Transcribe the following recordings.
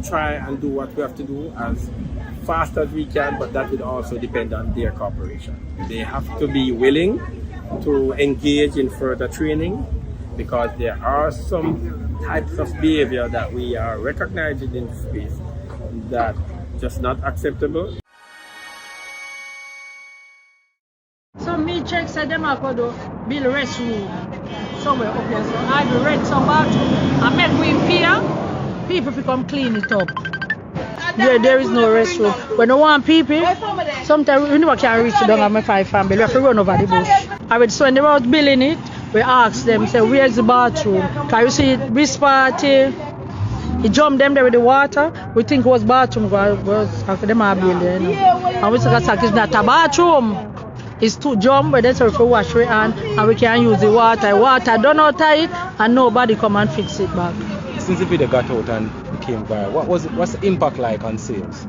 try and do what we have to do as fast as we can, but that would also depend on their cooperation. They have to be willing to engage in further training, because there are some types of behavior that we are recognizing in space that just not acceptable. So me check said them are going to build a restroom somewhere up here. So I will rent some bathroom and make we here. People to come clean it up. Yeah, there is no restroom. When I want people, sometimes we never can reach down at my 5 family. We have to run over the bush. I would, so when they were out building it, we asked them, say, where's the bathroom? Can you see this party? He jumped them there with the water. We think it was bathroom because after them are building. You know. And we said, it's not a bathroom. It's too jump, but that's if we wash our hand and we can use the water. Water done out it and nobody come and fix it back. Since the video got out and became viral, what's the impact like on sales?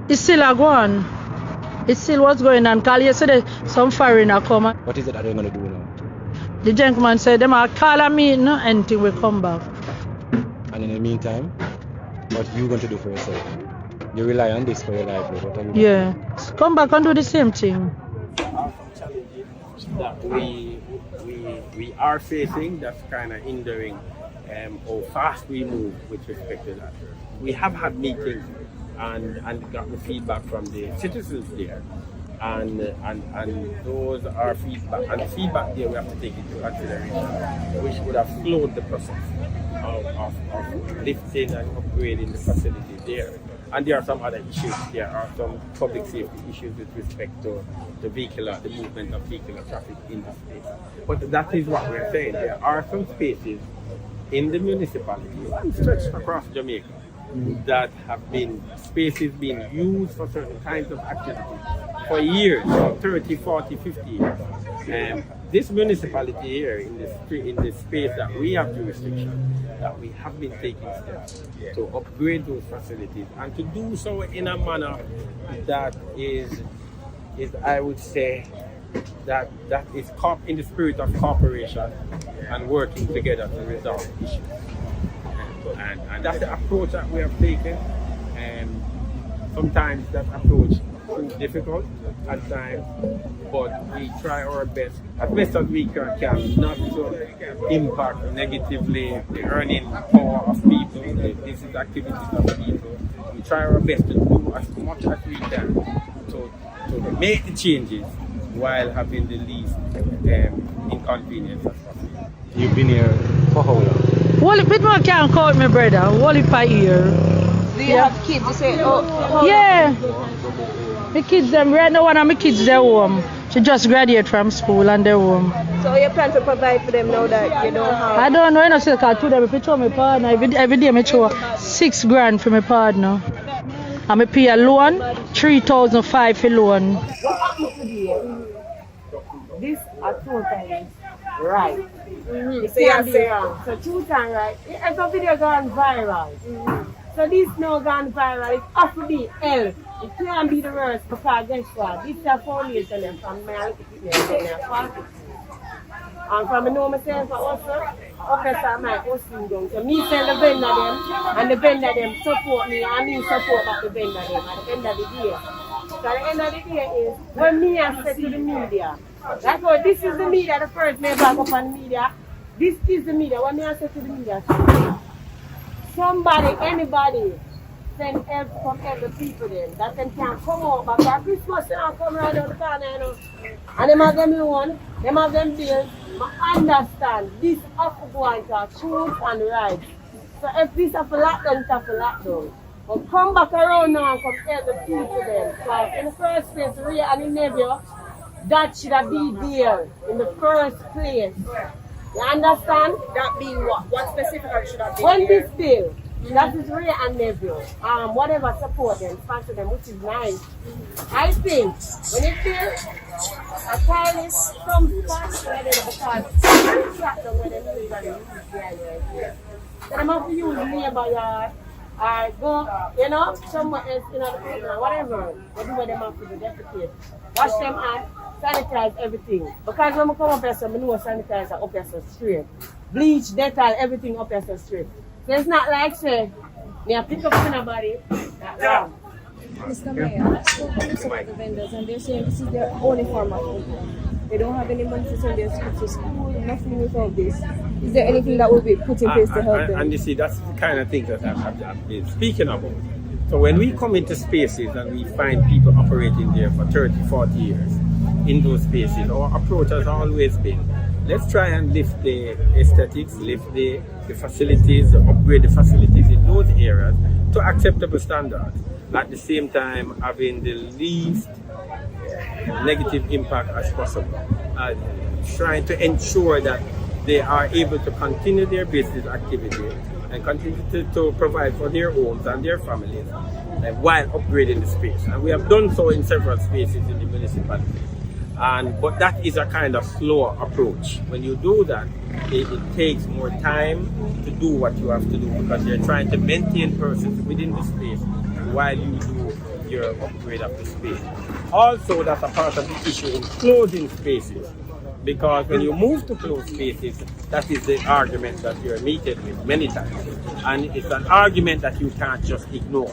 It's still a going. It still was going on. Call yesterday some foreigner come. What is it that they're going to do now? The gentleman said them are call a meeting until we come back. And in the meantime, what are you going to do for yourself? You rely on this for your livelihood. What are you doing? Come back and do the same thing. Challenges that we are facing that's kind of hindering how fast we move with respect to that. We have had meetings and gotten feedback from the citizens there, and those are feedback, and feedback there we have to take into consideration, which would have slowed the process of lifting and upgrading the facility there. And there are some other issues. There are some public safety issues with respect to the movement of vehicular traffic in the space. But that is what we're saying. There are some spaces in the municipality and stretched across Jamaica that have been spaces being used for certain kinds of activities for years, for 30, 40, 50 years. This municipality here in this space that we have jurisdiction, that we have been taking steps to upgrade those facilities and to do so in a manner that is I would say that is in the spirit of cooperation and working together to resolve issues. And that's the approach that we have taken. And sometimes that approach is difficult at times, but we try our best, as best as we can, not to impact negatively the earning power of people, the business activities of people. We try our best to do as much as we can to make the changes while having the least inconvenience as possible. You've been here for how long? Wally Pitman can't call me brother. Wally per year. Do you have kids? You say, yeah. My kids, right now one of my kids, they're home. She just graduated from school and they're home. So you plan to provide for them now that you don't have? I don't know, I still can't do them. If I show my partner, every day I show $6,000 for my partner. And I pay a loan, $3,500 for loan. What happened today? This at 2 times right. You say so 2 times right. It's a video gone viral. So this now gone viral. It has to be held. It can't be the worst because guess what? This is a foundation and from my and from I know myself also, officer my hosting down. So me tell the vendor them and the vendor them support me and me support back the vendor them at the end of the day. So at the end of the day is when me I say to the media, that's why this is the media, the first me back up on the media. This is the media. When me I say to the media, somebody, anybody send help from other people then that them can come out back at Christmas and come right down the corner, you know. And them have them loan, them have them bills. I understand this have to go into truth and right. So if this have a lockdown, it's have a lockdown. But come back around now and come help the people then. Because in the first place, Ria and the nephew, that should have been there in the first place. You understand? That being what? What specifically should have been when there? this bill, that is Ray and nephew, whatever support them, sponsor them, which is nice. I think when it feels a time is some sponsor them because it's trapped them when they use it. So they have to use neighbor yard or go, you know, somewhere else in the program, whatever. They do what they have to do, defecate. Wash them hands, sanitize everything. Because when I come up here, so I know sanitizer up here so straight. Bleach, Dettol, everything up here so straight. So it's not like say Me a pick up somebody. That wrong. Mr. Mayor, I spoke to some of the vendors and they're saying this is their only form of income. They don't have any money to send their kids to school, nothing without this. Is there anything that will be put in place to help them? And you see, that's the kind of thing that I've been speaking about. So when we come into spaces and we find people operating there for 30, 40 years in those spaces, our approach has always been, let's try and lift the aesthetics, lift the facilities, upgrade the facilities in those areas to acceptable standards. At the same time, having the least negative impact as possible. Trying to ensure that they are able to continue their business activity and continue to provide for their homes and their families while upgrading the space. And we have done so in several spaces in the municipality. But that is a kind of slower approach. When you do that, it takes more time to do what you have to do because you're trying to maintain persons within the space while you do your upgrade of the space. Also, that's a part of the issue in closing spaces, because when you move to closed spaces, that is the argument that you're meeting with many times. And it's an argument that you can't just ignore.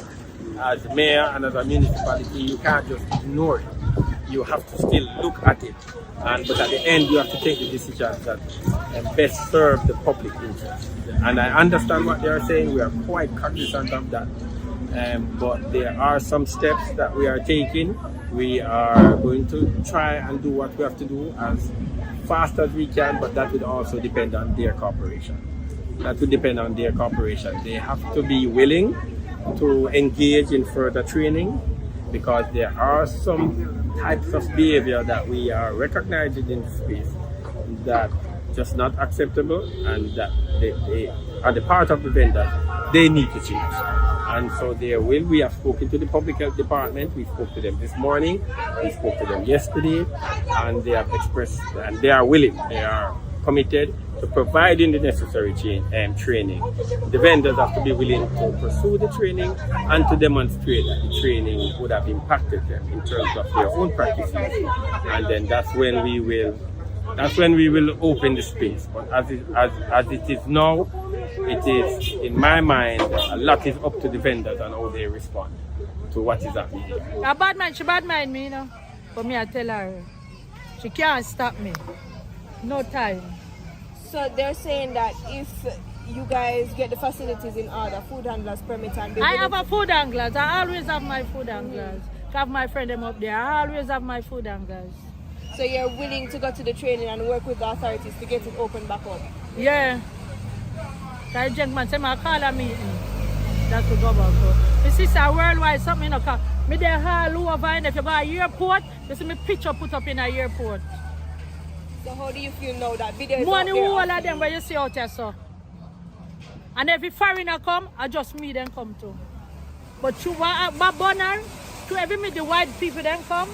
As mayor and as a municipality, you can't just ignore it. You have to still look at it. But at the end, you have to take the decisions that best serve the public interest. And I understand what they are saying. We are quite cognizant of that. But there are some steps that we are taking. We are going to try and do what we have to do as fast as we can, but that would also depend on their cooperation. That would depend on their cooperation. They have to be willing to engage in further training, because there are some types of behavior that we are recognizing in space that just not acceptable, and that they are the part of the vendor, they need to change. And so we have spoken to the public health department, we spoke to them this morning, we spoke to them yesterday, and they have expressed, and they are willing, they are committed to providing the necessary training. The vendors have to be willing to pursue the training and to demonstrate that the training would have impacted them in terms of their own practices. And then that's when we will open the space. But as it is now, it is, in my mind, a lot is up to the vendors and how they respond to what is happening here. A bad man, she bad mind me, you know. But me, I tell her, she can't stop me. No time. So they're saying that if you guys get the facilities in order, food handlers permit, and I have a food handlers. I always have my food handlers. I have my friend them up there. I always have my food handlers. So you're willing to go to the training and work with the authorities to get it open back up? Yeah. That gentleman said, I call a meeting. That's what go back up. You see, sir, worldwide something, you know, me there all over, and if you go to the airport, you see me picture put up in a airport. So how do you feel now that video is Money out there? all of them where you see out there, so. And every foreigner come, I just me them come too. But to Bonner, to every me the white people then come,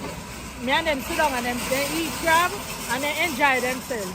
me and them sit down and them they eat crab and they enjoy themselves.